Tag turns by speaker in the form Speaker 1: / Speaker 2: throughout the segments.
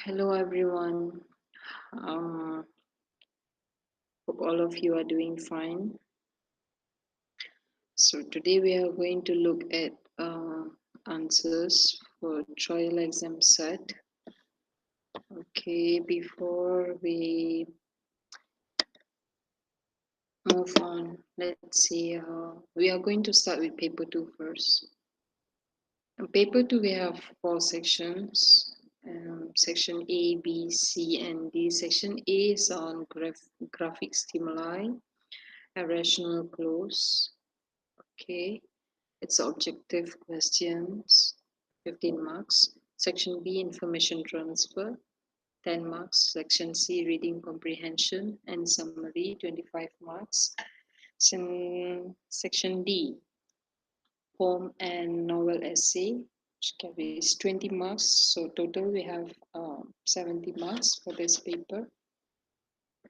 Speaker 1: Hello everyone. Hope all of you are doing fine. So today we are going to look at answers for trial exam set. Okay, before we move on, let's see. We are going to start with paper 2 first. In paper 2 we have 4 sections. Section A, B, C, and D. Section A is on graphic stimuli, rational clues. Okay, it's objective questions, 15 marks. Section B, information transfer, 10 marks. Section C, reading comprehension and summary, 25 marks. Section D, poem and novel essay, which carries 20 marks. So total we have 70 marks for this paper.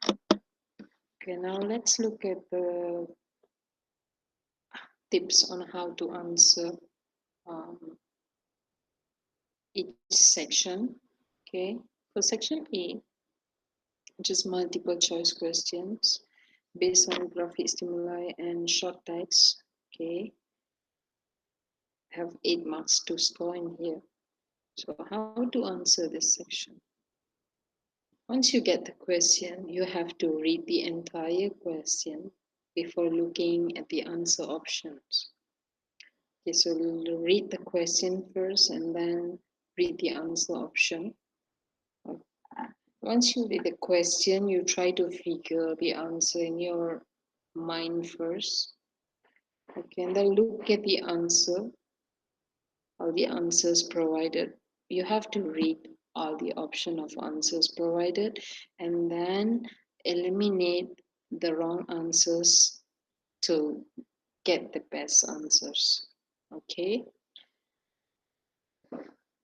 Speaker 1: Okay, now let's look at the tips on how to answer each section. Okay, for section A, which is multiple choice questions based on graphic stimuli and short text. Okay, have 8 marks to score in here. So how to answer this section? Once you get the question, you have to read the entire question before looking at the answer options. Okay, so read the question first and then read the answer option. Once you read the question, you try to figure the answer in your mind first. Okay, and then look at the answer, all the answers provided. You have to read all the option of answers provided and then eliminate the wrong answers to get the best answers. Okay.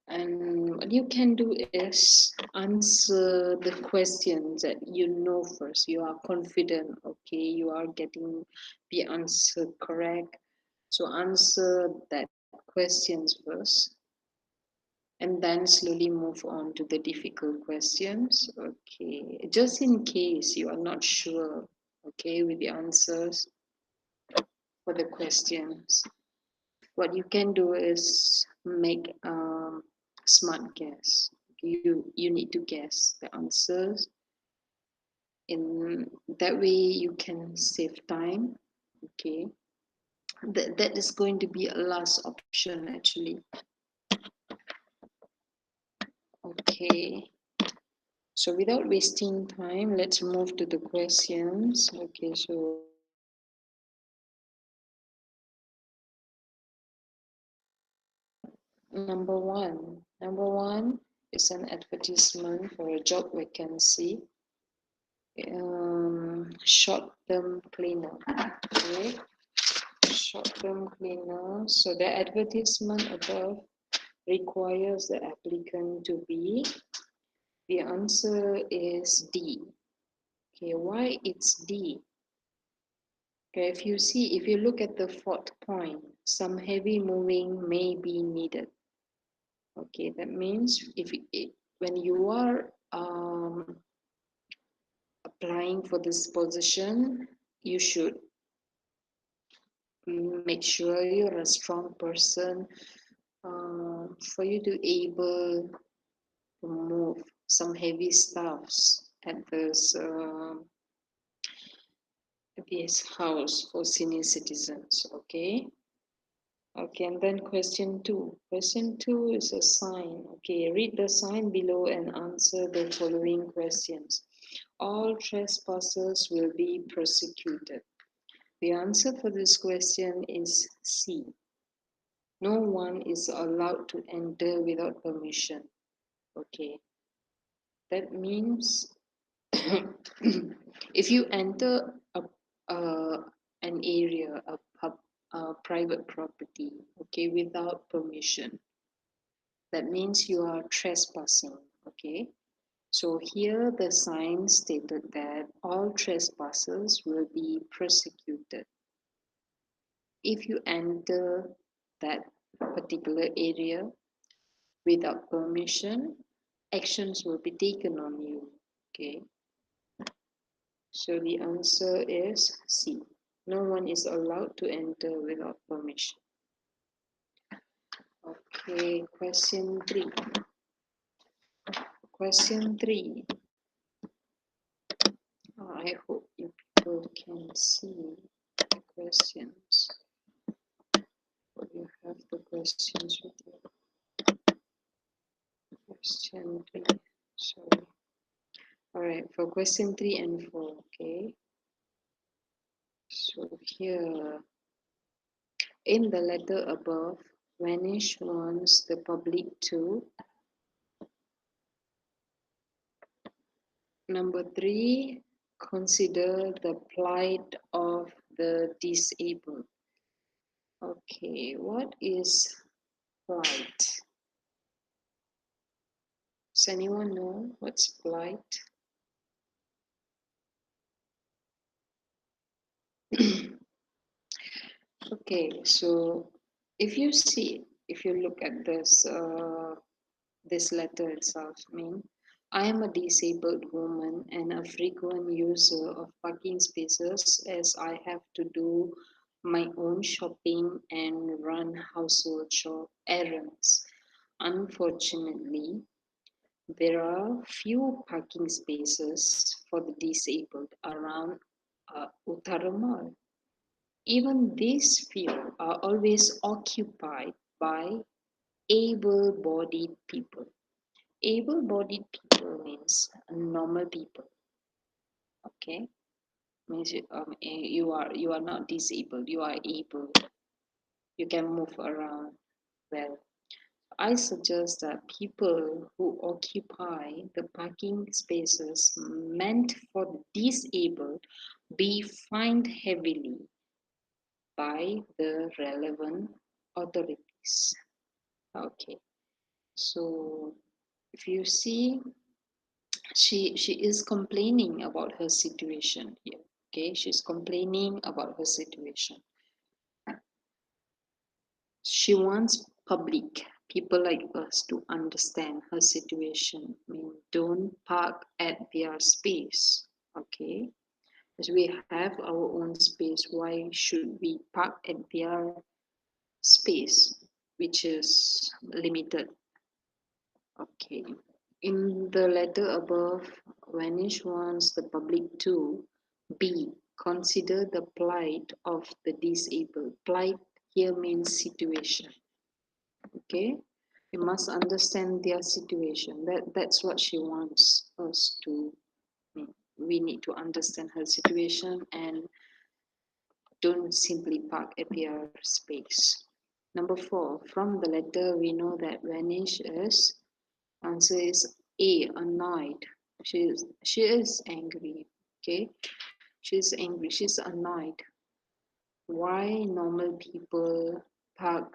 Speaker 1: And what you can do is answer the questions that you know first. You are confident, okay, you are getting the answer correct. So answer that questions first and then slowly move on to the difficult questions. Okay, just in case you are not sure, okay, with the answers for the questions, what you can do is make smart guess. You need to guess the answers. In that way, you can save time. Okay, that is going to be a last option actually. Okay, so without wasting time, let's move to the questions. Okay, so number one is an advertisement for a job vacancy. Short-term cleaner. Okay, short-term cleaner. So the advertisement above requires the applicant to be. The answer is D. Okay, why it's D? Okay, if you look at the fourth point, some heavy moving may be needed. Okay, that means when you are applying for this position, you should make sure you're a strong person for you to able to move some heavy stuffs at this house for senior citizens. Okay, and then question 2 is a sign. Okay, read the sign below and answer the following questions. All trespassers will be prosecuted. The answer for this question is C. No one is allowed to enter without permission. Okay, that means if you enter an area, a private property, okay, without permission, that means you are trespassing. Okay, so here the sign stated that all trespassers will be prosecuted. If you enter that particular area without permission actions will be taken on you. Okay, so the answer is C. No one is allowed to enter without permission. Okay, question 3. Question 3. I hope you people can see the questions. Or you have the questions with you. Question 3. Sorry. Alright, for question 3 and 4, okay. So here, in the letter above, Vanish wants the public to. Number 3, consider the plight of the disabled. Okay, what is plight? Does anyone know what's plight? Okay, so if you look at this letter itself, I am a disabled woman and a frequent user of parking spaces as I have to do my own shopping and run household errands. Unfortunately, there are few parking spaces for the disabled around Uttara Mall. Even these few are always occupied by able-bodied people. Able-bodied people means normal people. Okay, means you are not disabled. You are able. You can move around well. I suggest that people who occupy the parking spaces meant for the disabled be fined heavily by the relevant authorities. Okay, so if you see, she is complaining about her situation here. Okay, she's complaining about her situation. She wants public people like us to understand her situation. Don't park at their space. Okay, as we have our own space, why should we park at their space, which is limited? Okay. In the letter above, Vanish wants the public to B. Consider the plight of the disabled. Plight here means situation. Okay? You must understand their situation. That's what she wants us to. We need to understand her situation and don't simply park at their space. Number 4, from the letter we know that Vanish is. Answer is A, annoyed. She is angry. Okay, she's angry. She's annoyed. Why normal people park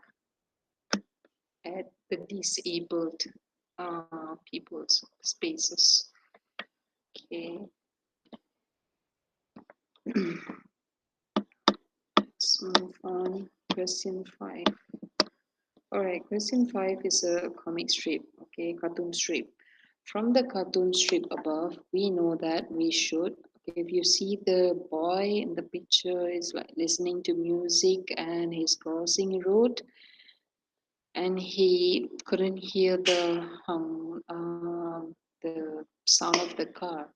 Speaker 1: at the disabled people's spaces? Okay, let's move on. Question 5. All right, question 5 is a comic strip. Okay, cartoon strip. From the cartoon strip above, we know that we should. Okay, if you see the boy in the picture is like listening to music and he's crossing a road, and he couldn't hear the sound of the car.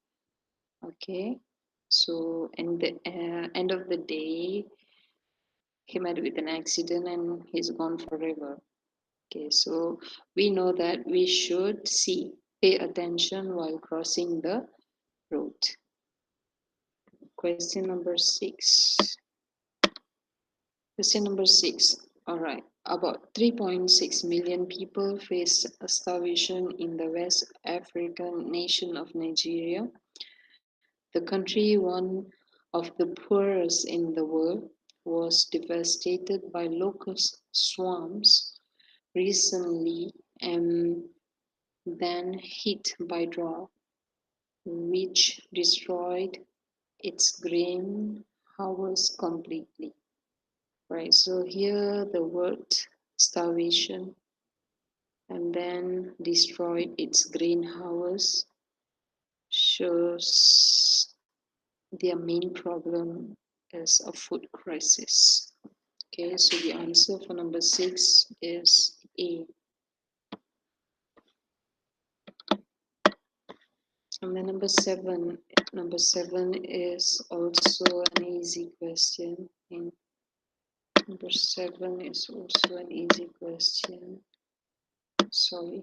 Speaker 1: Okay, so in the end of the day, he met with an accident and he's gone forever. Okay, so we know that we should pay attention while crossing the road. Question number 6. Question number 6. All right. About 3.6 million people face starvation in the West African nation of Nigeria. The country, one of the poorest in the world, was devastated by locust swarms recently and then hit by drought, which destroyed its grain harvest completely. Right, so here the word starvation and then destroyed its greenhouse shows their main problem is a food crisis. Okay, so the answer for number 6 is A. And then number seven is also an easy question. And number 7 is also an easy question. Sorry.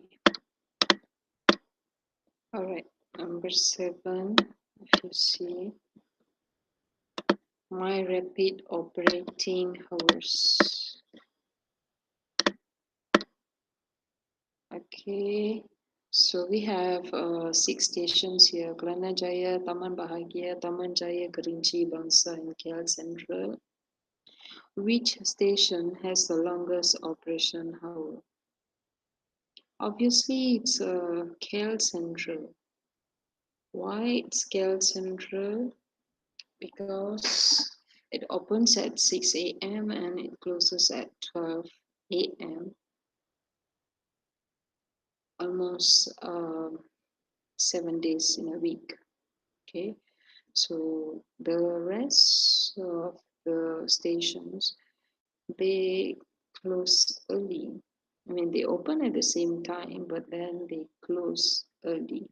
Speaker 1: All right, number 7, if you see, my rapid operating hours. Okay, so we have 6 stations here: Kelana Jaya, Taman Bahagia, Taman Jaya, Kerinci, Bangsa, and KL Central. Which station has the longest operation hour? Obviously, it's KL Central. Why it's KL Central? Because it opens at 6 a.m. and it closes at 12 a.m. almost 7 days in a week. Okay, so the rest of the stations, they close early. I mean, they open at the same time, but then they close earlier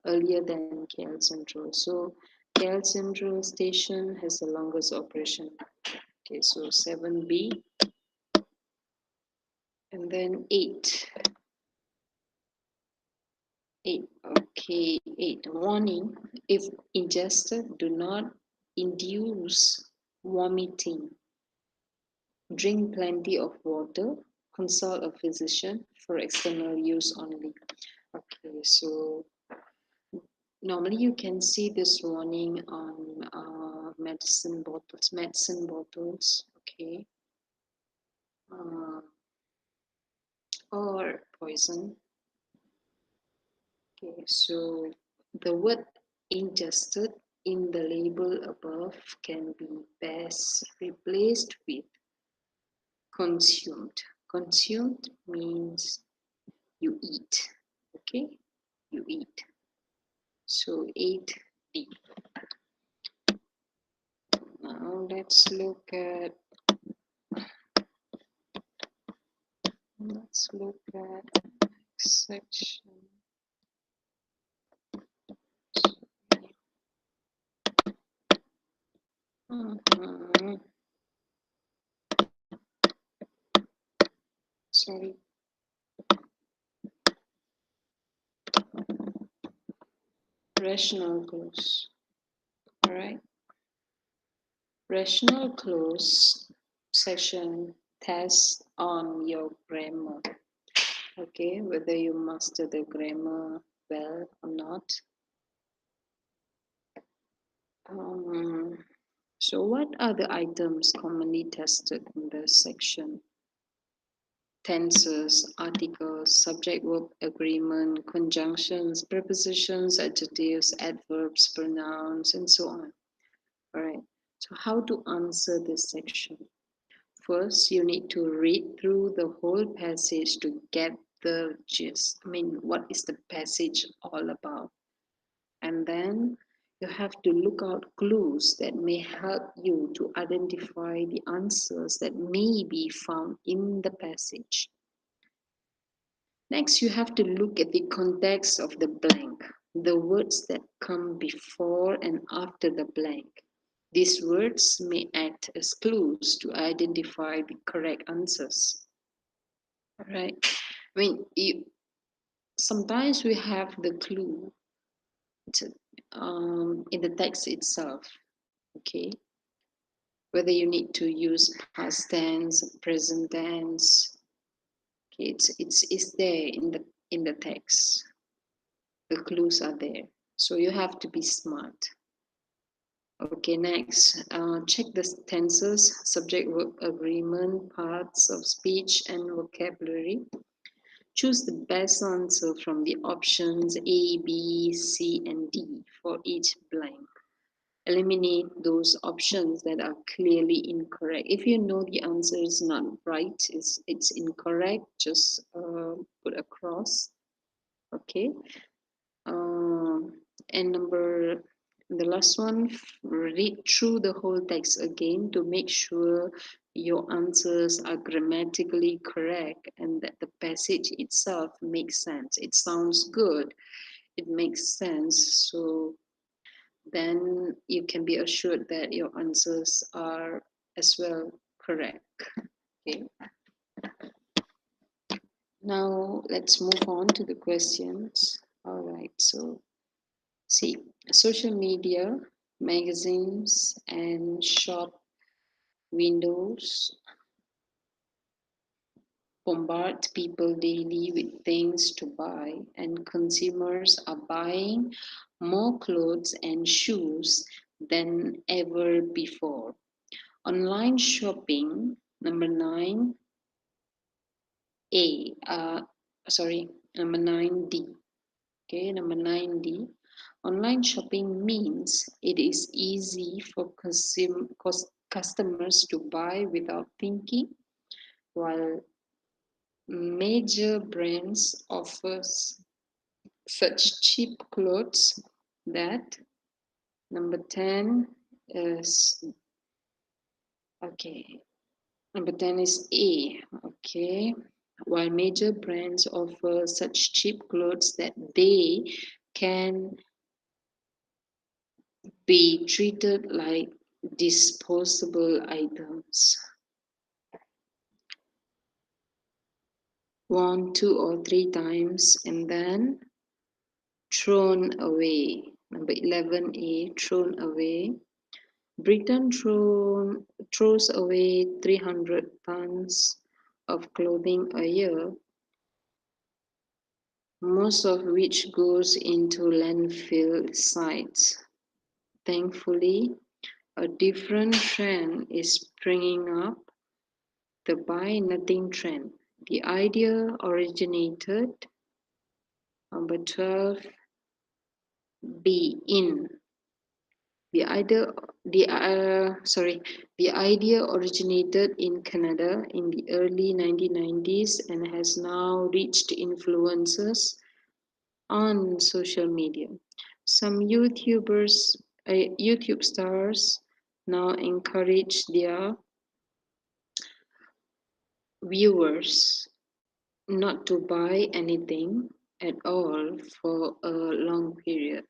Speaker 1: than KL Central. So KL Central station has the longest operation. Okay, so 7B. And then 8. 8. Okay, 8. Warning: if ingested, do not induce vomiting. Drink plenty of water. Consult a physician for external use only. Okay, so normally you can see this warning on medicine bottles, okay, or poison. Okay, so the word ingested in the label above can be best replaced with consumed. Consumed means you eat, okay? You eat. So 8D. Now let's look at section. Sorry. Rational clause. All right. Rational clause section tests on your grammar. Okay, whether you master the grammar well or not. So what are the items commonly tested in this section? Tenses, articles, subject-verb agreement, conjunctions, prepositions, adjectives, adverbs, pronouns, and so on. All right, so how to answer this section? First, you need to read through the whole passage to get the gist. I mean, what is the passage all about? And then you have to look out clues that may help you to identify the answers that may be found in the passage. Next, you have to look at the context of the blank, the words that come before and after the blank. These words may act as clues to identify the correct answers. All right. I mean, sometimes we have the clue in the text itself. Okay. Whether you need to use past tense, present tense. Okay, it's there in the text. The clues are there. So you have to be smart. Okay, next, check the tenses, subject verb agreement, parts of speech, and vocabulary. Choose the best answer from the options A, B, C, and D for each blank. eliminate those options that are clearly incorrect. If you know the answer is not right, it's incorrect, just put a cross. Okay. And the last one, read through the whole text again to make sure your answers are grammatically correct and that the passage itself makes sense. It sounds good, it makes sense. So then you can be assured that your answers are as well correct. Okay. Now let's move on to the questions. All right, so see, social media, magazines, and shop windows bombard people daily with things to buy, and consumers are buying more clothes and shoes than ever before. Online shopping, number 9A, number 9D. Okay, number 9D. Online shopping means it is easy for customers to buy without thinking, while major brands offers such cheap clothes that number 10 is okay. Number 10 is A. Okay. While major brands offer such cheap clothes that they can be treated like disposable items, worn 2 or 3 times and then thrown away. Number 11A, thrown away. Britain throws away 300 tons of clothing a year, most of which goes into landfill sites. Thankfully, a different trend is springing up, the buy nothing trend. The idea originated, number 12, be in. The idea, the idea originated in Canada in the early 1990s and has now reached influencers on social media. Some YouTube stars now encourage their viewers not to buy anything at all for a long period.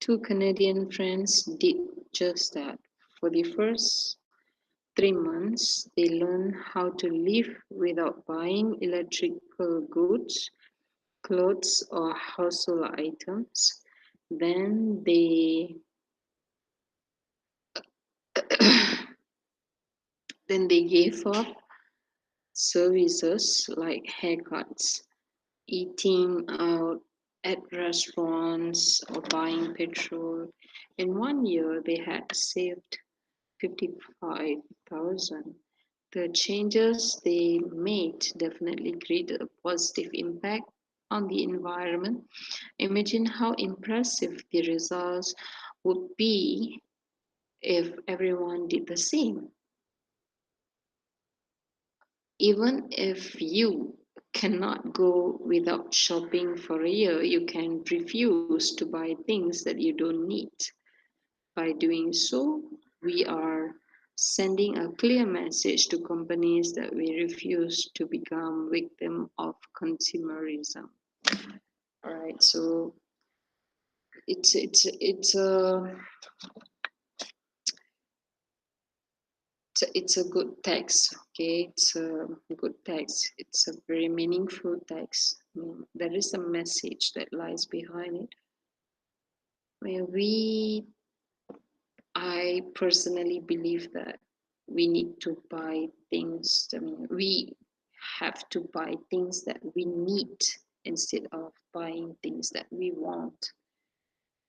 Speaker 1: 2 Canadian friends did just that. For the first 3 months, they learned how to live without buying electrical goods, clothes, or household items. Then they then they gave up services like haircuts, eating out at restaurants, or buying petrol. In 1 year, they had saved 55,000. The changes they made definitely created a positive impact on the environment. Imagine how impressive the results would be if everyone did the same. Even if you cannot go without shopping for a year, you can refuse to buy things that you don't need. By doing so, we are sending a clear message to companies that we refuse to become victim of consumerism. All right, so it's a good text. Okay, it's a good text. It's a very meaningful text. There is a message that lies behind it. Where I personally believe that we need to buy things. We have to buy things that we need instead of buying things that we want.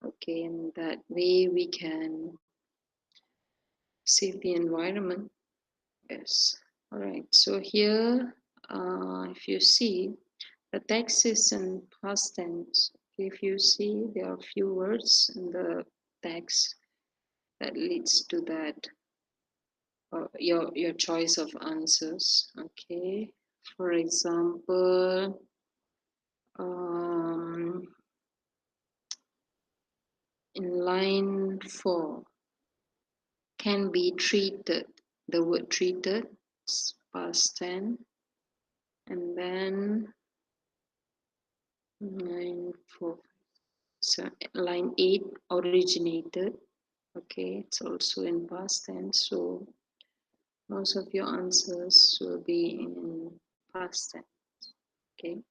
Speaker 1: Okay, and that way we can save the environment. Yes. All right. So here, if you see, the text is in past tense. If you see, there are few words in the text. that leads to that, your choice of answers. Okay, for example, in line 4, can be treated. The word treated is past tense, and then line 4. So line 8, originated. Okay, it's also in past tense. So most of your answers will be in past tense. Okay.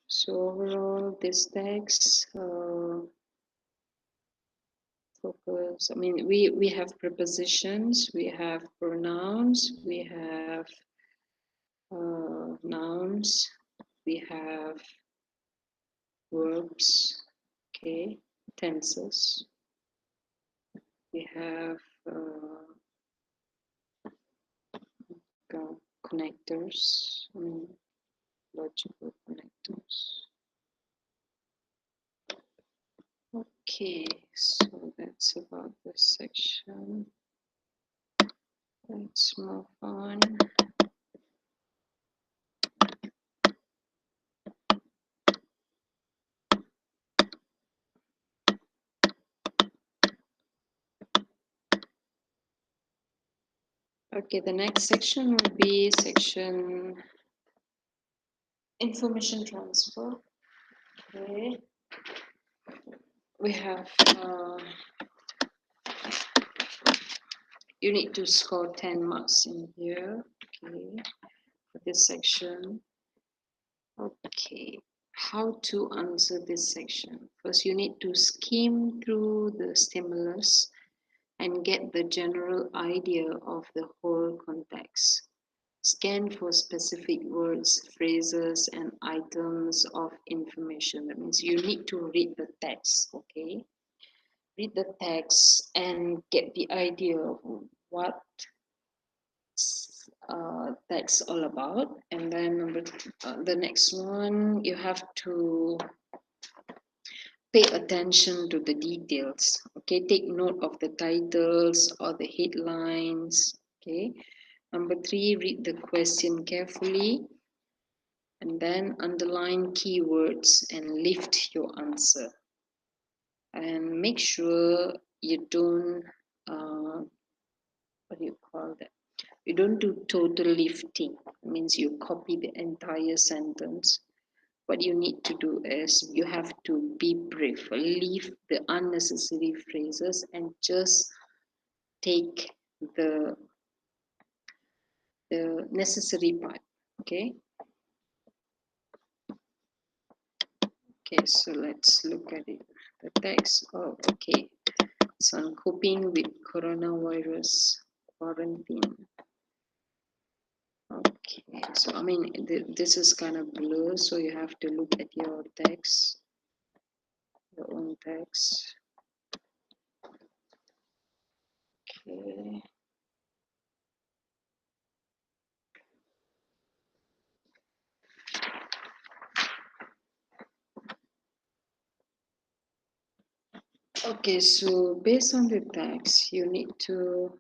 Speaker 1: So overall, this text focus. I mean, we have prepositions, we have pronouns, we have nouns, we have verbs. Okay, tenses. We have connectors. I mean, logical connectors. Okay, so that's about this section. Let's move on. Okay, the next section will be section information transfer. Okay, we have you need to score 10 marks in here. Okay, for this section. Okay, how to answer this section? First, you need to skim through the stimulus and get the general idea of the whole context. Scan for specific words, phrases, and items of information. That means you need to read the text, okay? Read the text and get the idea of what that's all about. And then the next one, you have to pay attention to the details. Okay, take note of the titles or the headlines. Okay, number 3, read the question carefully and then underline keywords and lift your answer. And make sure you don't, what do you call that? You don't do total lifting. It means you copy the entire sentence. What you need to do is you have to be brief, leave the unnecessary phrases and just take the necessary part. Okay. Okay, so let's look at it. The text. Oh, okay. It's on coping with coronavirus quarantine. Okay, so I mean, this is kind of blur, so you have to look at your text, your own text. Okay. Okay, so based on the text, you need to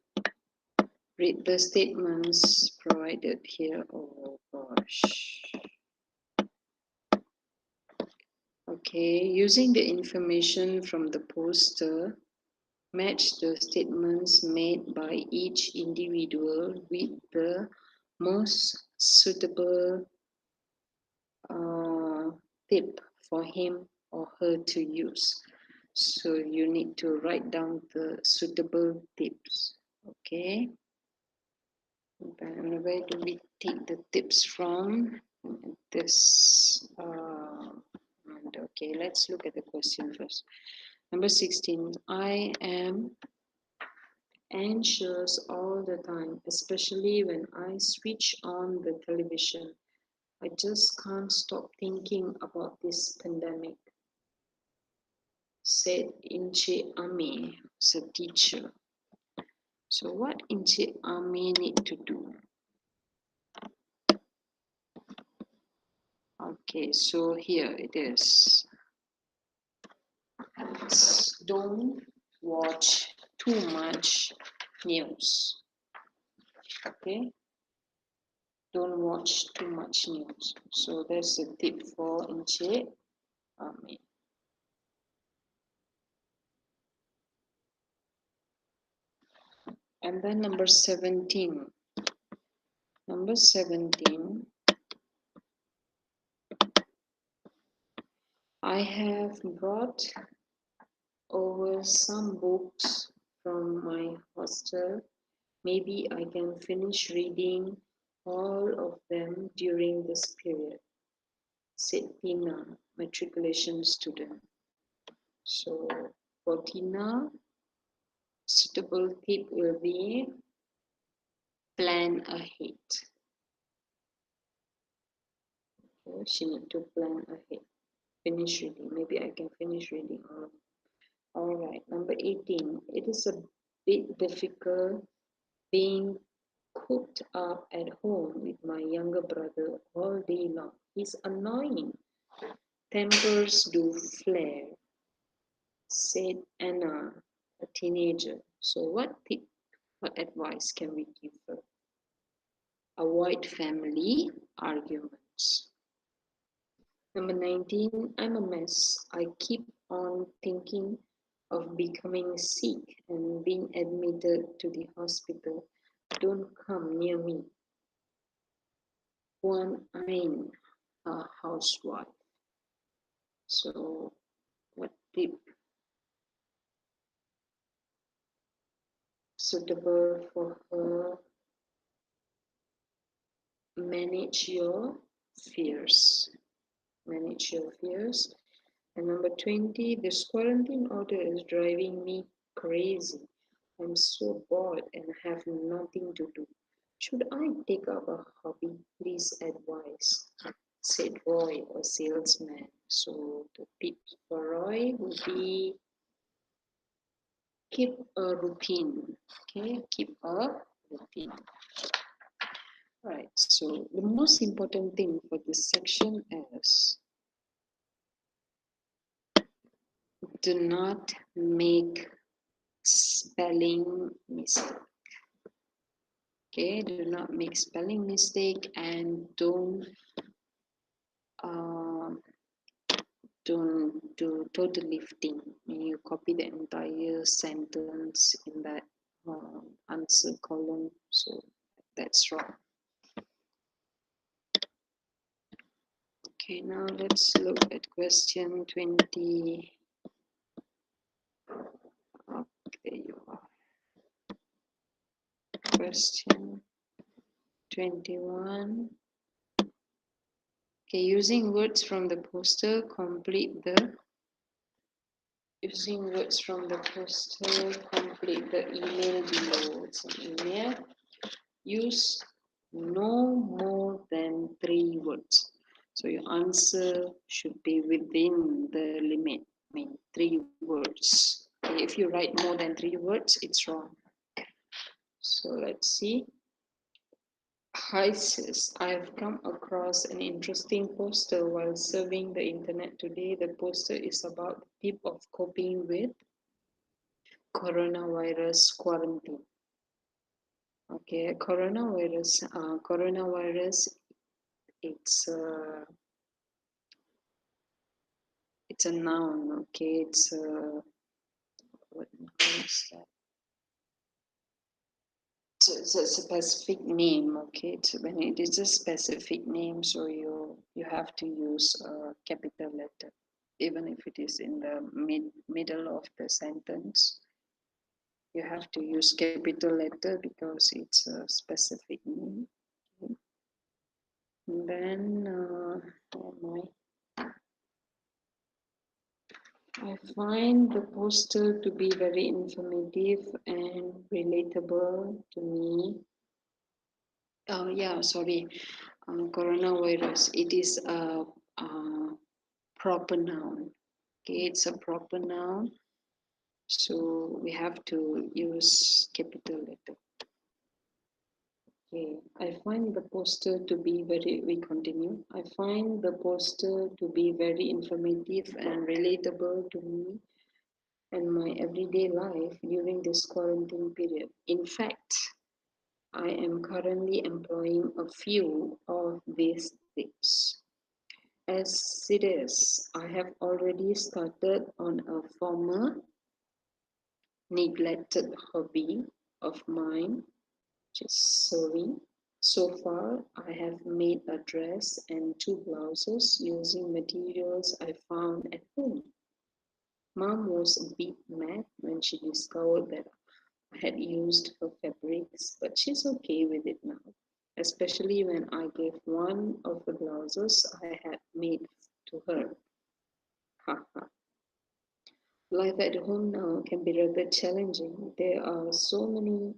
Speaker 1: read the statements provided here. Oh gosh. Okay, using the information from the poster, match the statements made by each individual with the most suitable tip for him or her to use. So you need to write down the suitable tips. Okay. And where do we take the tips from? This. Okay, let's look at the question first. Number 16. I am anxious all the time, especially when I switch on the television. I just can't stop thinking about this pandemic, said Inche Ami, the teacher. So what Inche Ami need to do? Okay, so here it is. it's don't watch too much news. Okay, don't watch too much news. So that's a tip for Encik Amin. And then number 17. Number 17. I have brought over some books from my hostel. Maybe I can finish reading all of them during this period, said Tina, matriculation student. So for Tina, suitable tip will be plan ahead. Okay, she need to plan ahead. Finish reading. Maybe I can finish reading all right. Number 18. It is a bit difficult being cooped up at home with my younger brother all day long. He's annoying. Tempers do flare, said Anna, a teenager. So what advice can we give her? Avoid family arguments. Number 19, I'm a mess. I keep on thinking of becoming sick and being admitted to the hospital. Don't come near me. One Ain, a housewife. So, what tip suitable for her? Manage your fears. Manage your fears. And number 20, this quarantine order is driving me crazy. I'm so bored and have nothing to do. Should I take up a hobby? Please advise, said Roy, a salesman. So the tips for Roy would be keep a routine. Okay, keep a routine. Right, so the most important thing for this section is do not make spelling mistake. Okay, do not make spelling mistake and um, don't do total lifting. You copy the entire sentence in that answer column, so that's wrong. Okay, now let's look at question 20. Okay, there you are. Question 21. Okay, using words from the poster, complete the email below. It's an email. Use no more than 3 words. So your answer should be within the limit. I mean 3 words. Okay, if you write more than 3 words, it's wrong. So let's see. Hi sis, I have come across an interesting poster while surfing the internet today. The poster is about the tip of coping with coronavirus quarantine. Okay, coronavirus, it's a noun. Okay, it's what is that? It's a specific name. Okay, it's when it is a specific name, so you have to use a capital letter, even if it is in the middle of the sentence. You have to use capital letter because it's a specific name. Okay. And then I find the poster to be very informative and relatable to me. Oh yeah, sorry. Coronavirus. It is a proper noun. Okay, it's a proper noun. So we have to use capital letter. Okay, I find the poster to be we continue. I find the poster to be very informative and relatable to me. and my everyday life during this quarantine period. In fact, I am currently employing a few of these tips. As it is, I have already started on a former neglected hobby of mine, which is sewing. So far, I have made a dress and two blouses using materials I found at home. Mom was a bit mad when she discovered that I had used her fabrics, but she's okay with it now, especially when I gave one of the blouses I had made to her. Haha. Life at home now can be rather challenging. There are so many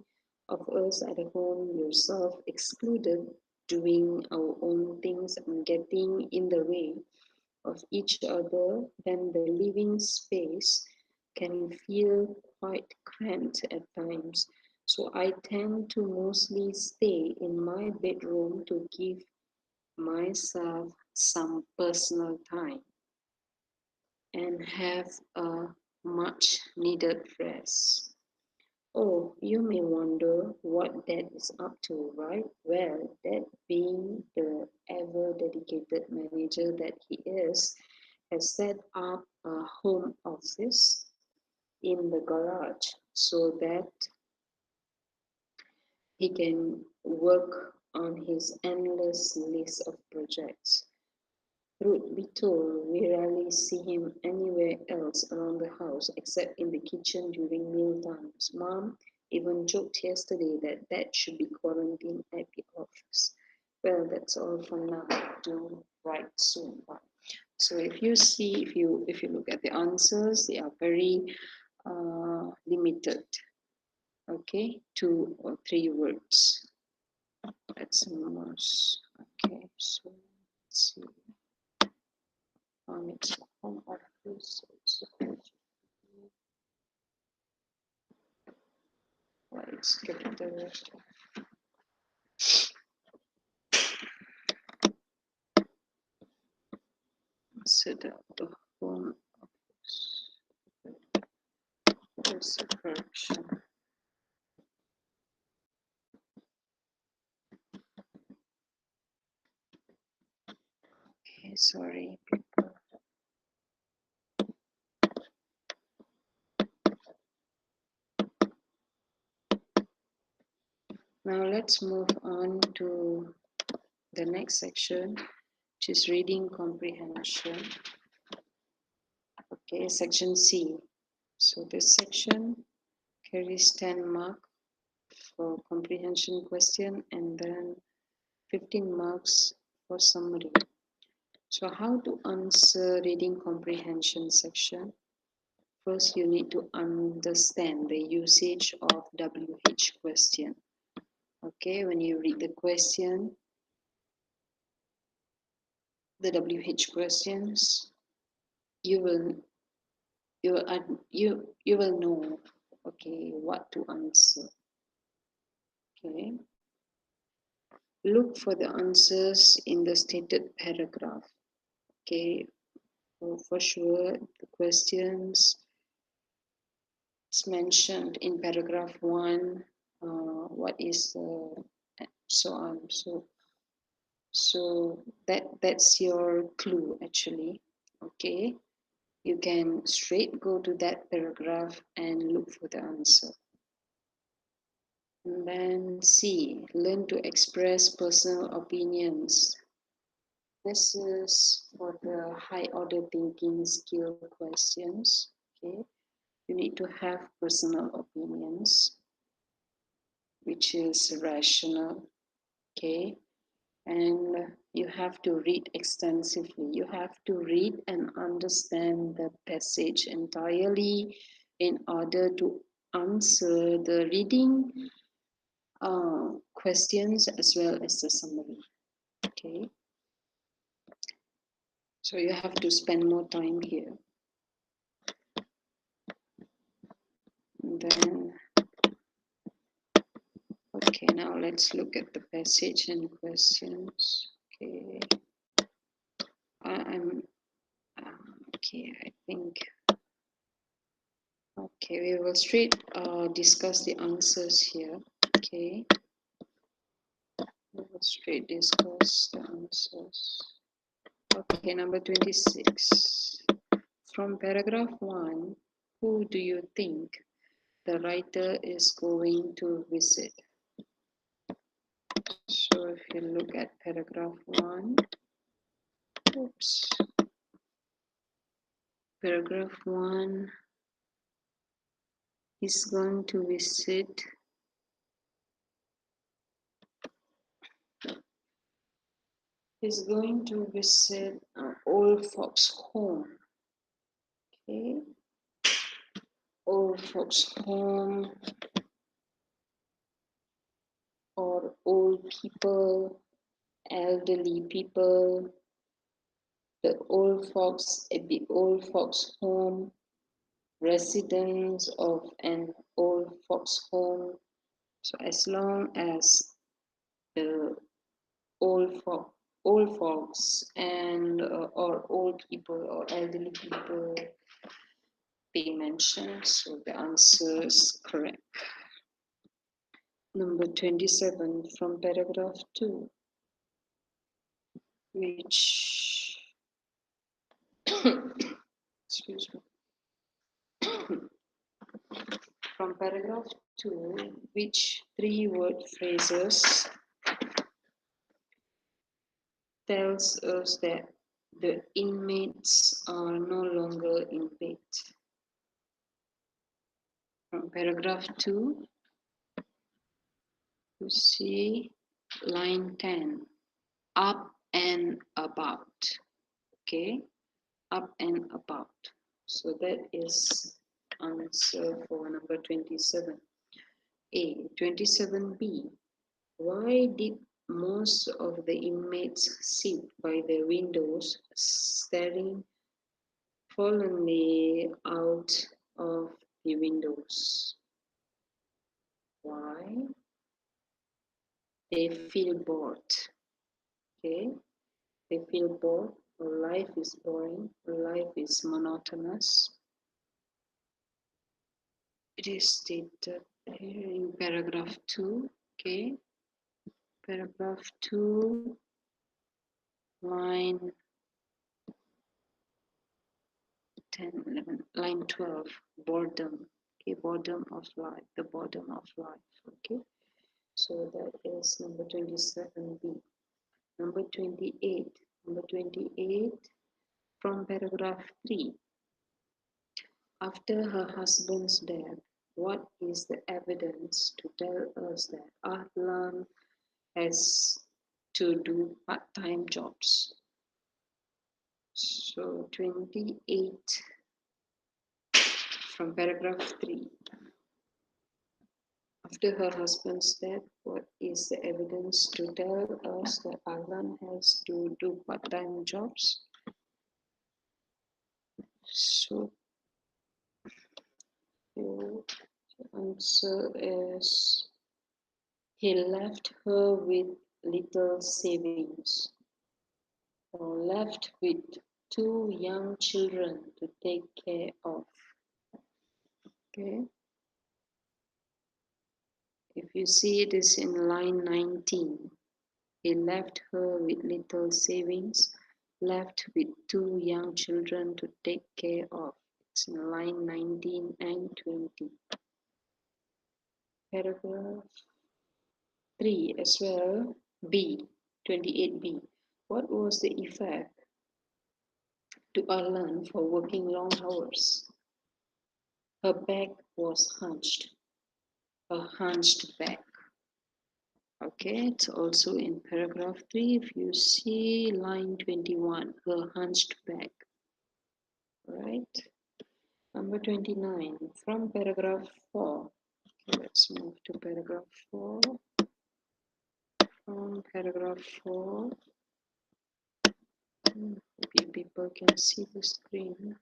Speaker 1: of us at home, yourself excluded, doing our own things and getting in the way of each other, then the living space can feel quite cramped at times. So I tend to mostly stay in my bedroom to give myself some personal time and have a much needed rest. Oh, you may wonder what Dad is up to, right? Well, Dad, being the ever dedicated manager that he is, has set up a home office in the garage so that he can work on his endless list of projects. Truth be told, we rarely see him anywhere else around the house except in the kitchen during meal times. Mom even joked yesterday that Dad should be quarantined at the office. Well, that's all for now. Do write soon. Bye. So if you look at the answers, they are very limited. Okay, 2 or 3 words. That's most. Okay, so let's see. It's home office. Let's get the set up the home office. There's a correction. Okay, sorry, people. Now let's move on to the next section, which is reading comprehension. Okay, section C. So this section carries 10 marks for comprehension question and then 15 marks for summary. So how to answer reading comprehension section? First, you need to understand the usage of WH question. Okay, when you read the question, the WH questions, you will know, okay, what to answer. Okay, look for the answers in the stated paragraph. Okay, for sure, the questions it's mentioned in paragraph 1. What is so on so that's your clue actually. Okay, you can straight go to that paragraph and look for the answer. And then C, learn to express personal opinions. This is for the high order thinking skill questions. Okay, you need to have personal opinions, which is rational. Okay, and you have to read extensively. You have to read and understand the passage entirely in order to answer the reading questions as well as the summary. Okay, so you have to spend more time here. And then, okay, now let's look at the passage and questions. Okay, I'm okay. I think Okay, we will straight discuss the answers here. Okay, we will straight discuss the answers. Okay, number 26. From paragraph 1, who do you think the writer is going to visit? So if you look at paragraph 1, oops, paragraph 1 is going to visit old folks home. Okay, old folks home or old people, elderly people, the old folks home, residents of an old folks home. So as long as the old folks and or old people or elderly people being mentioned, so the answer is correct. Number 27 from paragraph 2, which excuse me, from paragraph 2, which three-word phrases tells us that the inmates are no longer in bed. From paragraph 2, you see line 10, up and about. Okay, up and about. So that is answer for number 27. A. 27B. Why did most of the inmates sit by the windows staring forlornly out of the windows? Why? They feel bored. Okay? They feel bored. Life is boring. Life is monotonous. It is stated here in paragraph 2. Okay? Paragraph 2, line 10, 11, line 12, boredom. Okay, boredom of life, the boredom of life. Okay, so that is number 27B. Number 28. Number 28 from paragraph 3. After her husband's death, what is the evidence to tell us that Ahlan has to do part-time jobs? So 28 from paragraph 3. After her husband's death, what is the evidence to tell us that Ahlan has to do part-time jobs? So the answer is he left her with little savings, or left with two young children to take care of. Okay. If you see it is in line 19. He left her with little savings, left with two young children to take care of. It's in line 19 and 20. Paragraph 3 as well, B, 28B. What was the effect to Arlan for working long hours? Her back was hunched, a hunched back. Okay, it's also in paragraph 3. If you see line 21, her hunched back. Right. Number 29, from paragraph 4. Okay, let's move to paragraph 4. From paragraph 4, maybe people can see the screen.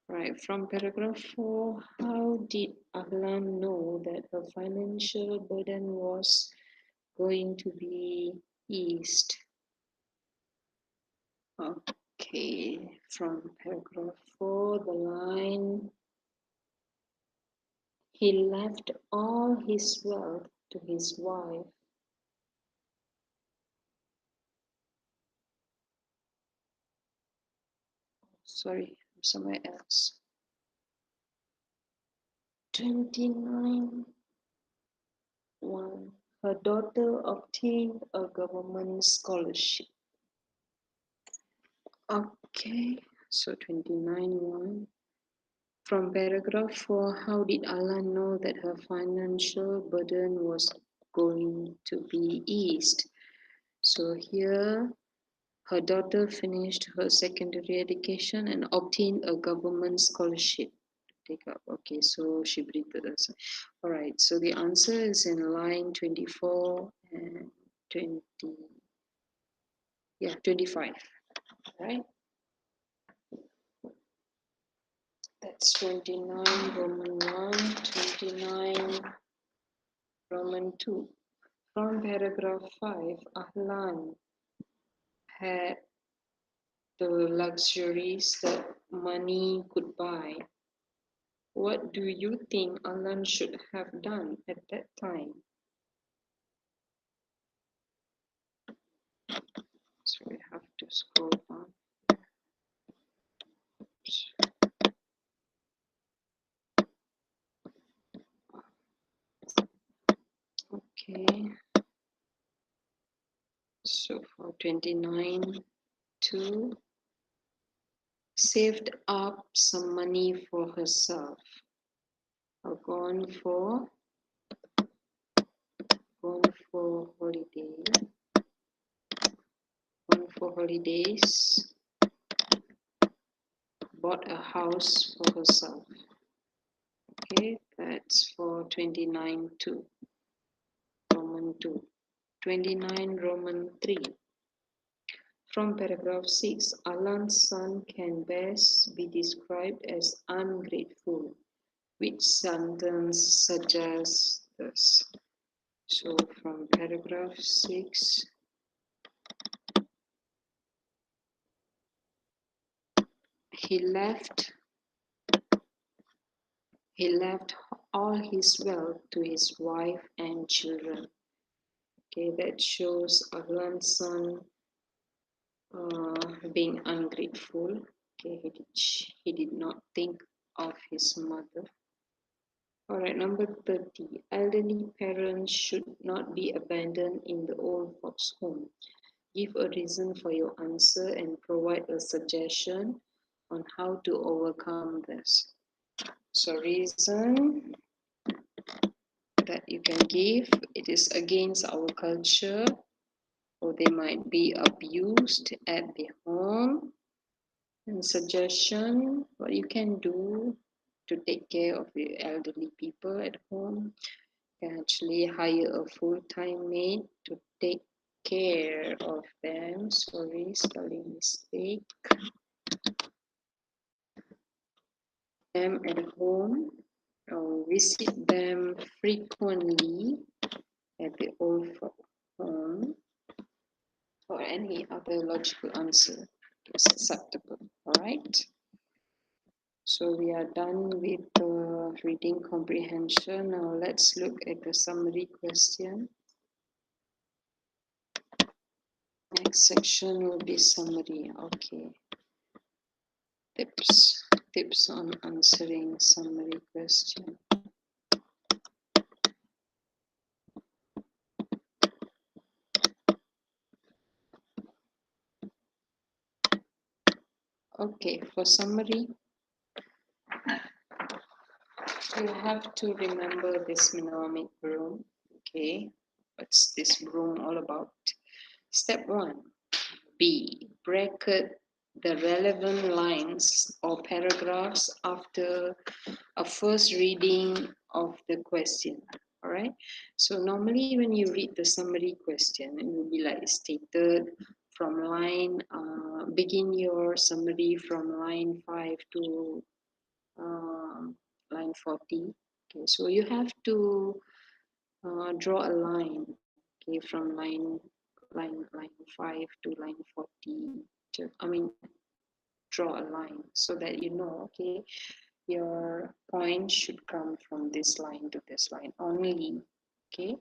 Speaker 1: Right, from paragraph 4, how did Ahlan know that her financial burden was going to be eased? Okay, from paragraph 4, the line He left all his wealth to his wife. Sorry, I'm somewhere else. 29. 1. Her daughter obtained a government scholarship. Okay, so 29.1. From paragraph 4, how did Alan know that her financial burden was going to be eased? So here, her daughter finished her secondary education and obtained a government scholarship to take up. Okay, so she breathed us. All right, so the answer is in line 24 and 20. Yeah, 25, right? That's 29, Roman 1, 29, Roman 2. From paragraph 5, Ahlan had the luxuries that money could buy. What do you think Ahlan should have done at that time? So we have to scroll down. Okay. So for 29, 2, saved up some money for herself. Gone for holiday. Gone for holidays. Bought a house for herself. Okay, that's for 29, 2. Roman 2. 29, Roman 3. From paragraph 6, Alan's son can best be described as ungrateful. Which sentence suggests this? So from paragraph 6, he left all his wealth to his wife and children. Okay, that shows Alan's son being ungrateful. Okay, he did not think of his mother. All right, number 30. Elderly parents should not be abandoned in the old folks' home. Give a reason for your answer and provide a suggestion on how to overcome this. So reason that you can give, it is against our culture, or they might be abused at the home. And suggestion, what you can do to take care of the elderly people at home. You can actually hire a full-time maid to take care of them. Sorry, spelling mistake. Them at home or visit them frequently at the old home, or any other logical answer is acceptable. All right. So we are done with the reading comprehension. Now let's look at the summary question. Next section will be summary. Okay. Tips on answering summary question. Okay, for summary, you have to remember this mnemonic broom. Okay, what's this broom all about? Step 1, B, bracket the relevant lines or paragraphs after a first reading of the question. All right, so normally when you read the summary question, it will be like stated from line, begin your summary from line 5 to line 40. Okay, so you have to draw a line, okay, from line 5 to line 40. I mean, draw a line so that you know, okay, your point should come from this line to this line only. Okay.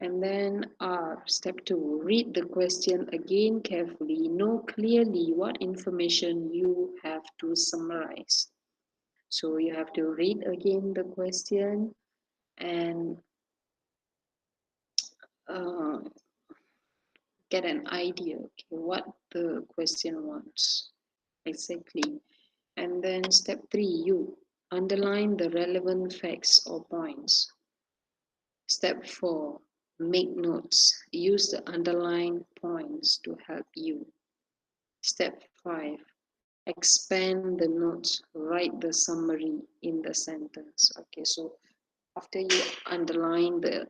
Speaker 1: And then R, step 2, read the question again carefully. Know clearly what information you have to summarize. So you have to read again the question and uh, get an idea, okay, what the question wants exactly. And then step 3, you underline the relevant facts or points. Step 4, make notes. Use the underlined points to help you. Step 5, expand the notes. Write the summary in the sentence. Okay, so after you underline the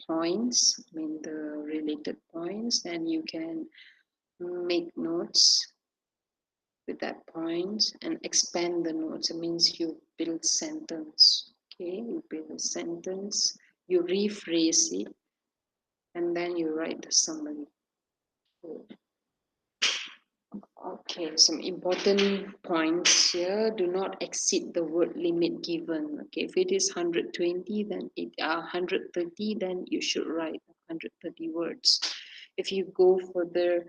Speaker 1: points, I mean the related points, then you can make notes with that point and expand the notes. It means you build sentence. Okay, you build a sentence, you rephrase it, and then you write the summary. Okay, some important points here. Do not exceed the word limit given. Okay, if it is 120, then it 130, then you should write 130 words. If you go further,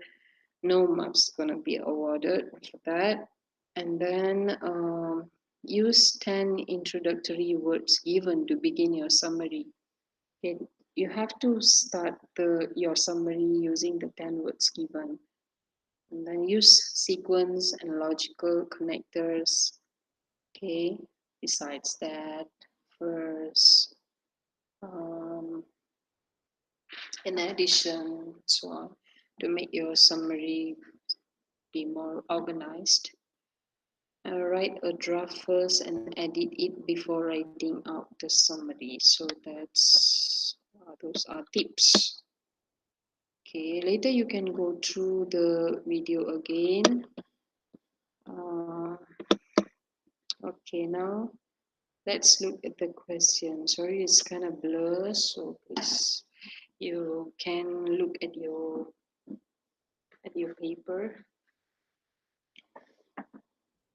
Speaker 1: no marks gonna be awarded for that. And then use 10 introductory words given to begin your summary. Okay, you have to start your summary using the 10 words given. And then use sequence and logical connectors. Okay, besides that, first, in addition, so on, to make your summary be more organized. Write a draft first and edit it before writing out the summary. So that's those are tips. Okay, later you can go through the video again. Okay, now let's look at the question. Sorry, it's kind of blur, so please you can look at your paper.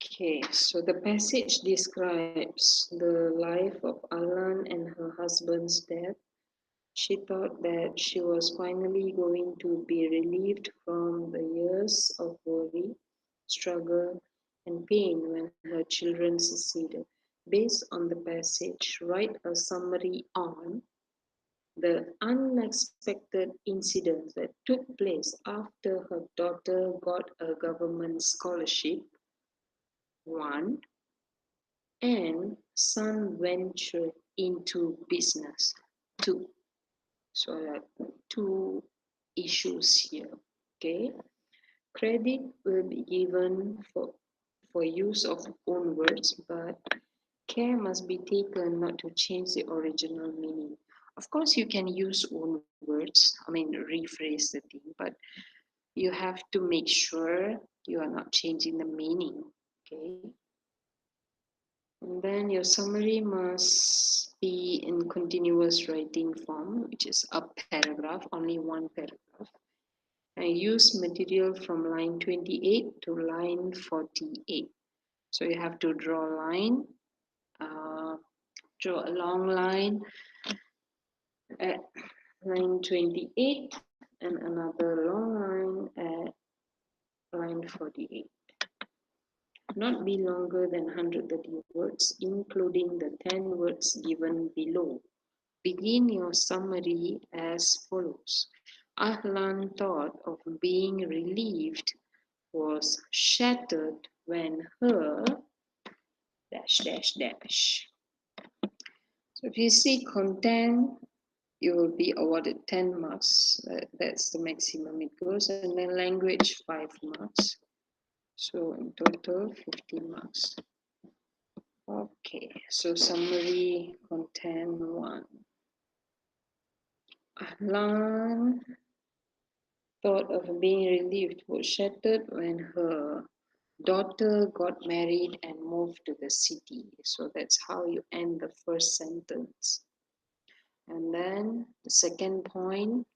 Speaker 1: Okay, so the passage describes the life of Alan and her husband's death. She thought that she was finally going to be relieved from the years of worry, struggle, and pain when her children succeeded. Based on the passage, write a summary on the unexpected incidents that took place after her daughter got a government scholarship, one, and son ventured into business, two. So there are two issues here. Okay, credit will be given for use of own words, but care must be taken not to change the original meaning. Of course, you can use own words, I mean, rephrase the thing, but you have to make sure you are not changing the meaning. Okay. And then your summary must be in continuous writing form, which is a paragraph, only one paragraph. I use material from line 28 to line 48. So you have to draw a line, draw a long line at line 28 and another long line at line 48. Not be longer than 130 words, including the 10 words given below. Begin your summary as follows. Ahlan thought of being relieved was shattered when her dash dash dash. So if you see content, you will be awarded 10 marks. That's the maximum it goes. And then language, 5 marks. So in total, 15 marks. Okay, so summary content 1. Ahlan thought of being relieved was shattered when her daughter got married and moved to the city. So that's how you end the first sentence. And then the second point,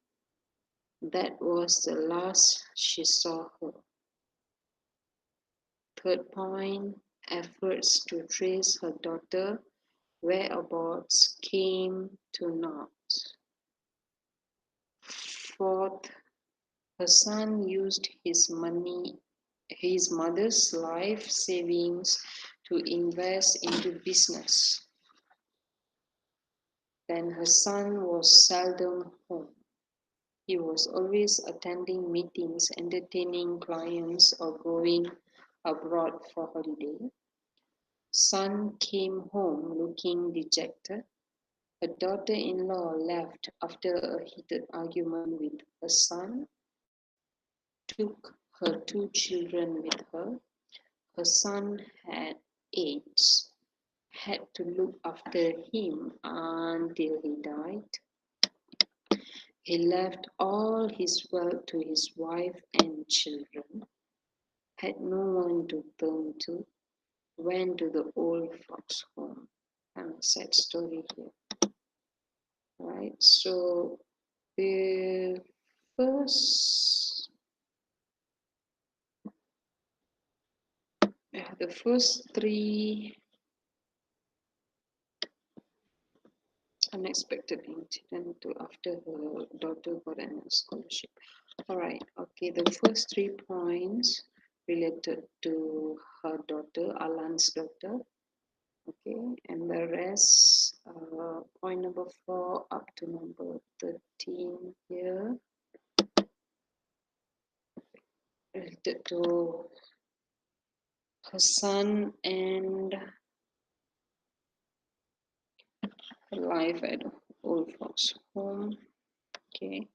Speaker 1: that was the last she saw her. Third point, efforts to trace her daughter whereabouts came to naught. Fourth, her son used his mother's life savings to invest into business. Then her son was seldom home. He was always attending meetings, entertaining clients, or going abroad for holiday. Son came home looking dejected. Her daughter-in-law left after a heated argument with her son, took her two children with her. Her son had AIDS, had to look after him until he died. He left all his wealth to his wife and children, had no one to turn to, went to the old folks' home. Kind of sad story here, right? So the first, the first three unexpected incident to after her daughter got a scholarship. All right, okay, the first 3 points related to her daughter, Alan's daughter, okay, and the rest, point number 4 up to number 13 here, related to her son and her life at old folks home, okay.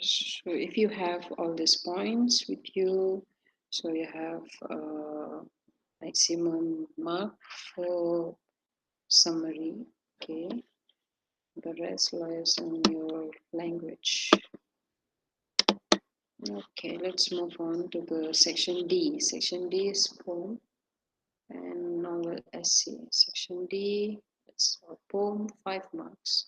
Speaker 1: So if you have all these points with you, so you have maximum mark for summary, okay. The rest lies on your language. Okay, let's move on to the section D. Section D is poem and novel essay. Section D, it's a poem, 5 marks.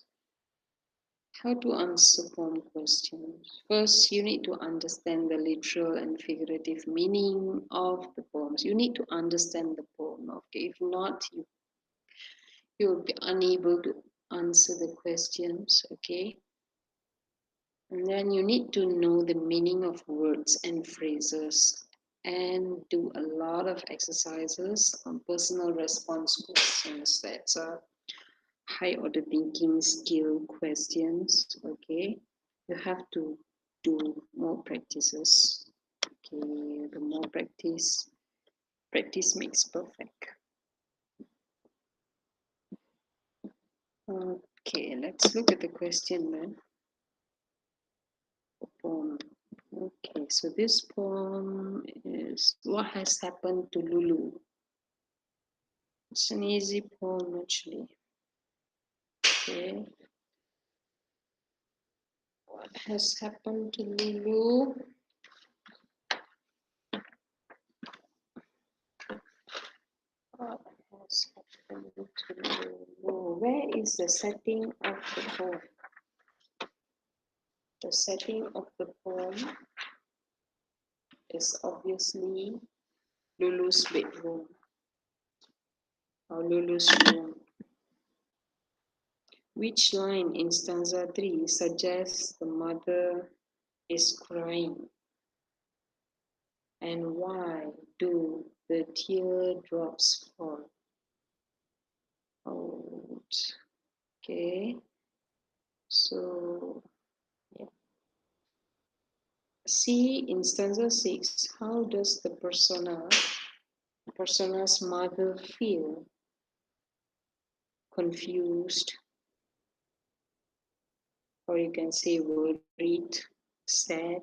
Speaker 1: How to answer poem questions. First, you need to understand the literal and figurative meaning of the poems. You need to understand the poem, okay? If not, you will be unable to answer the questions, okay? And then you need to know the meaning of words and phrases and do a lot of exercises on personal response questions. That's a high order thinking skill questions, okay? You have to do more practices, okay? The more practice makes perfect. Okay, let's look at the question then. Poem. Okay, so this poem is What Has Happened to Lulu? It's an easy poem actually. Okay. What has happened to Lulu? What has happened to Lulu? Where is the setting of the poem? The setting of the poem is obviously Lulu's bedroom or Lulu's room. Which line in stanza 3 suggests the mother is crying? And why do the teardrops fall? Out. Okay. So, yeah. See in stanza 6, how does the persona's mother feel? Confused, or you can say worried, sad,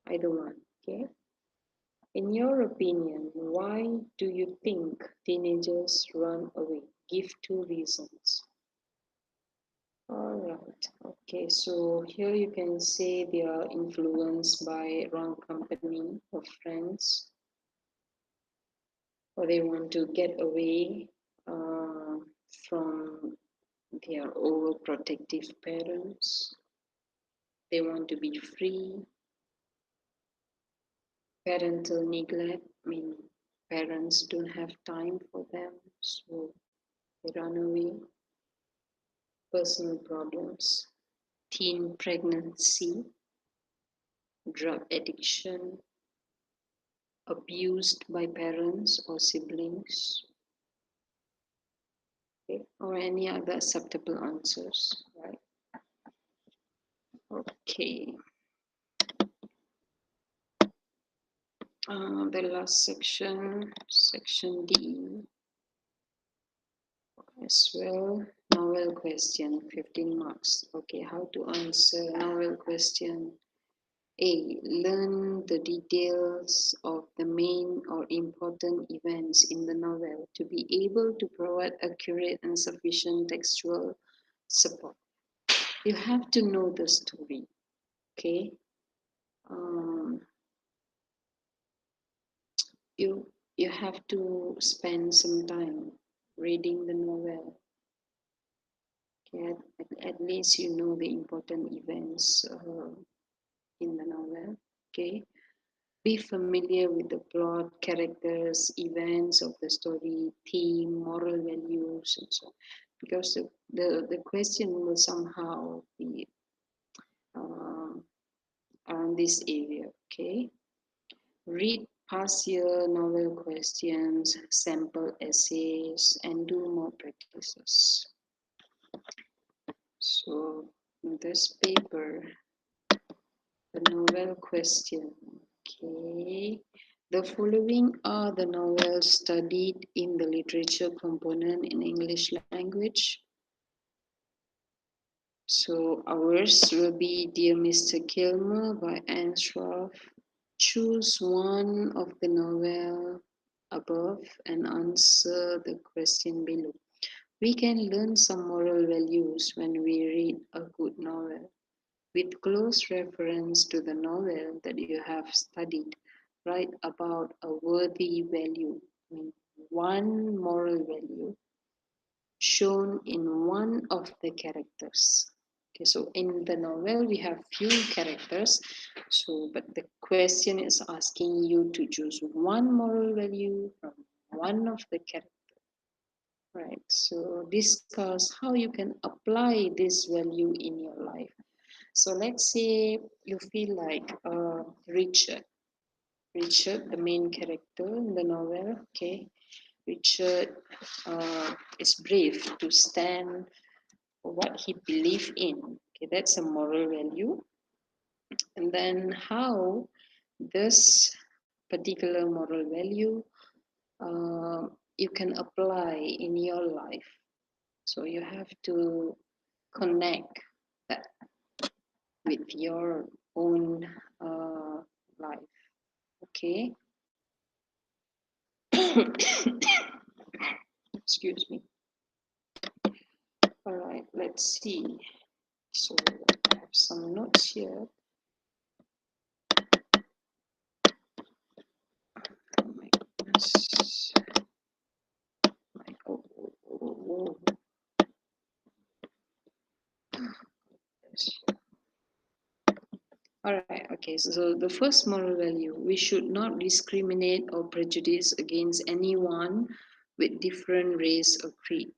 Speaker 1: either one, okay? In your opinion, why do you think teenagers run away? Give 2 reasons. All right, okay, so here you can say they are influenced by wrong company of friends, or they want to get away from their overprotective parents. They want to be free. Parental neglect, parents don't have time for them, so they run away. Personal problems, teen pregnancy, drug addiction, abused by parents or siblings, okay, or any other acceptable answers, right? Okay. The last section, section D, as well. Novel question, 15 marks. Okay, how to answer novel question? A. Learn the details of the main or important events in the novel to be able to provide accurate and sufficient textual support. You have to know the story, okay? Um, you have to spend some time reading the novel. Okay, at least you know the important events in the novel. Okay, be familiar with the plot, characters, events of the story, theme, moral values, and so on. Because the question will somehow be um, around this area. Okay, read past year novel questions, sample essays, and do more practices. So this paper, the novel question. Okay. The following are the novels studied in the literature component in English language. So ours will be Dear Mr. Kilmer by Anne Schroff. Choose one of the novel above and answer the question below. We can learn some moral values when we read a good novel. With close reference to the novel that you have studied, write about a worthy value, one moral value shown in one of the characters. Okay, so in the novel we have few characters, so but the question is asking you to choose one moral value from one of the characters, right? So discuss how you can apply this value in your life. So let's say you feel like Richard. Richard, the main character in the novel, okay. Richard is brave to stand for what he believes in. Okay, that's a moral value. And then how this particular moral value uh, you can apply in your life. So you have to connect that with your own life. Okay. Excuse me. All right, let's see. So I have some notes here. Oh my goodness. Oh, oh, oh. All right, okay. So the first moral value, we should not discriminate or prejudice against anyone with different race or creed.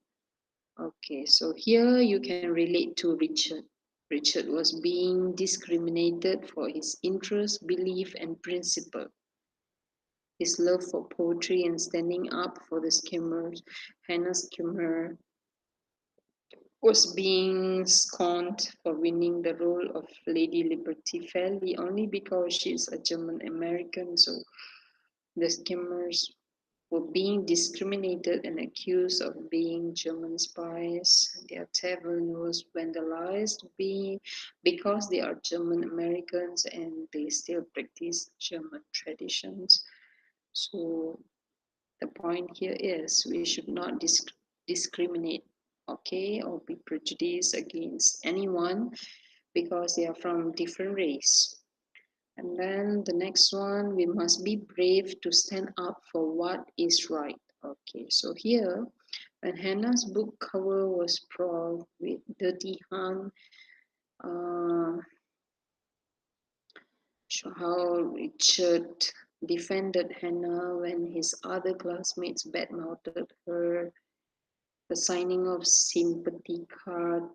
Speaker 1: Okay, so here you can relate to Richard. Richard was being discriminated for his interest, belief, and principle. His love for poetry and standing up for the skimmers. Hannah Skimmer was being scorned for winning the role of Lady Liberty fairly only because she is a German American. So the skimmers were being discriminated and accused of being German spies. Their tavern was vandalized because they are German Americans and they still practice German traditions. So the point here is we should not discriminate, okay, or be prejudiced against anyone because they are from different race. And then the next one, we must be brave to stand up for what is right. Okay, so here, when Hannah's book cover was sprawled with dirty hand, uh, show how Richard defended Hannah when his other classmates badmouthed her, the signing of sympathy card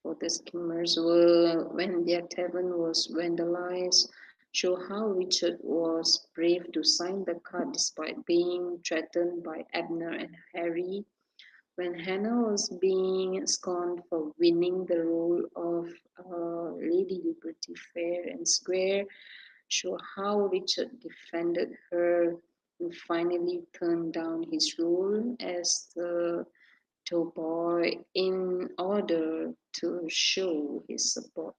Speaker 1: for the skimmers were when their tavern was vandalized, show how Richard was brave to sign the card despite being threatened by Abner and Harry. When Hannah was being scorned for winning the role of Lady Liberty fair and square, show how Richard defended her and finally turned down his role as the Doughboy in order to show his support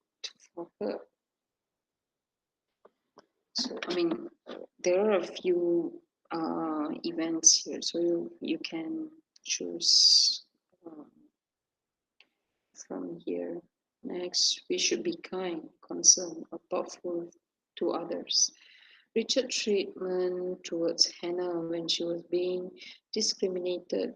Speaker 1: for her. So, I mean, there are a few events here, so you can choose from here. Next, we should be kind, concerned, or thoughtful to others. Richard's treatment towards Hannah when she was being discriminated.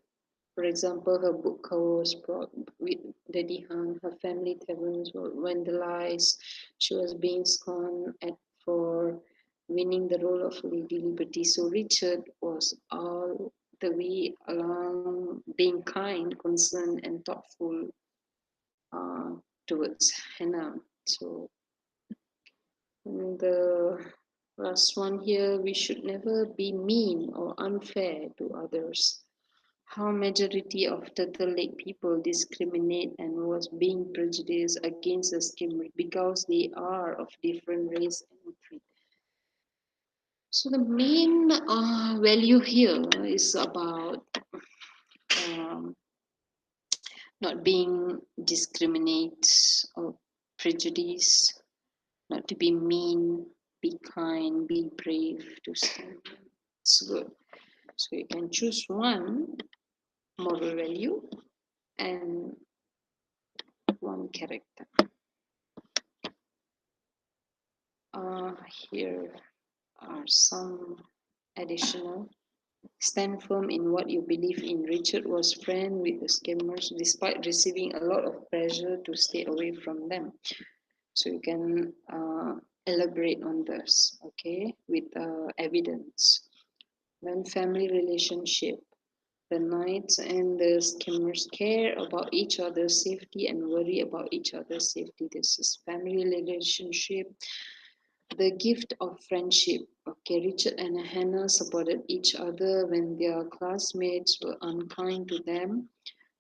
Speaker 1: For example, her book cover was brought with Daddy Han, her family taverns were vandalized, she was being scorned at for winning the role of Lady Liberty. So Richard was all the way along being kind, concerned, and thoughtful uh, towards Hannah. So the last one here, we should never be mean or unfair to others. How majority of Turtle Lake people discriminate and was being prejudiced against the skimmer because they are of different race and creed. So the main value here is about um, not being discriminate or prejudice, not to be mean, be kind, be brave to stand. It's good. So you can choose one moral value and one character. Here are some additional. Stand firm in what you believe in. Richard was friend with the skimmers despite receiving a lot of pressure to stay away from them. So you can elaborate on this, okay, with evidence. When family relationship, the knights and the skimmers care about each other's safety and worry about each other's safety. This is family relationship. The gift of friendship. Okay, Richard and Hannah supported each other when their classmates were unkind to them.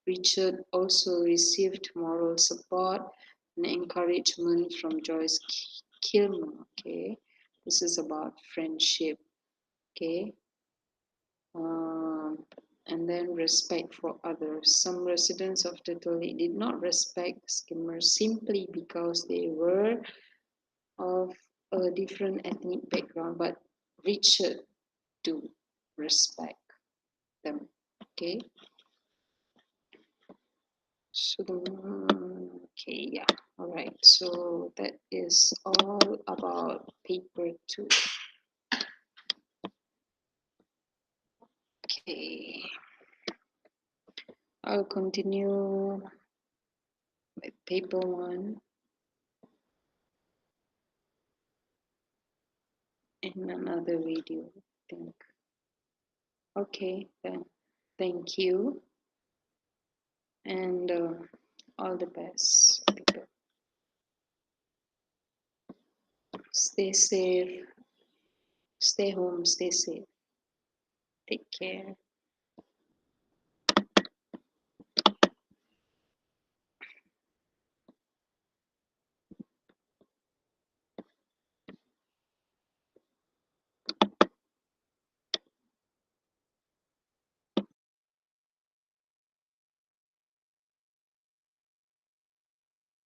Speaker 1: Richard also received moral support and encouragement from Joyce Kilmer. Okay, this is about friendship. Okay, um, and then respect for others. Some residents of Turtle Lake did not respect skimmers simply because they were of a different ethnic background, but Richard do respect them. Okay. So okay, yeah. All right. So that is all about paper 2. Okay. I'll continue with paper 1 in another video, I think. Okay, then. Thank you. And all the best, people. Stay safe. Stay home. Stay safe. Take care.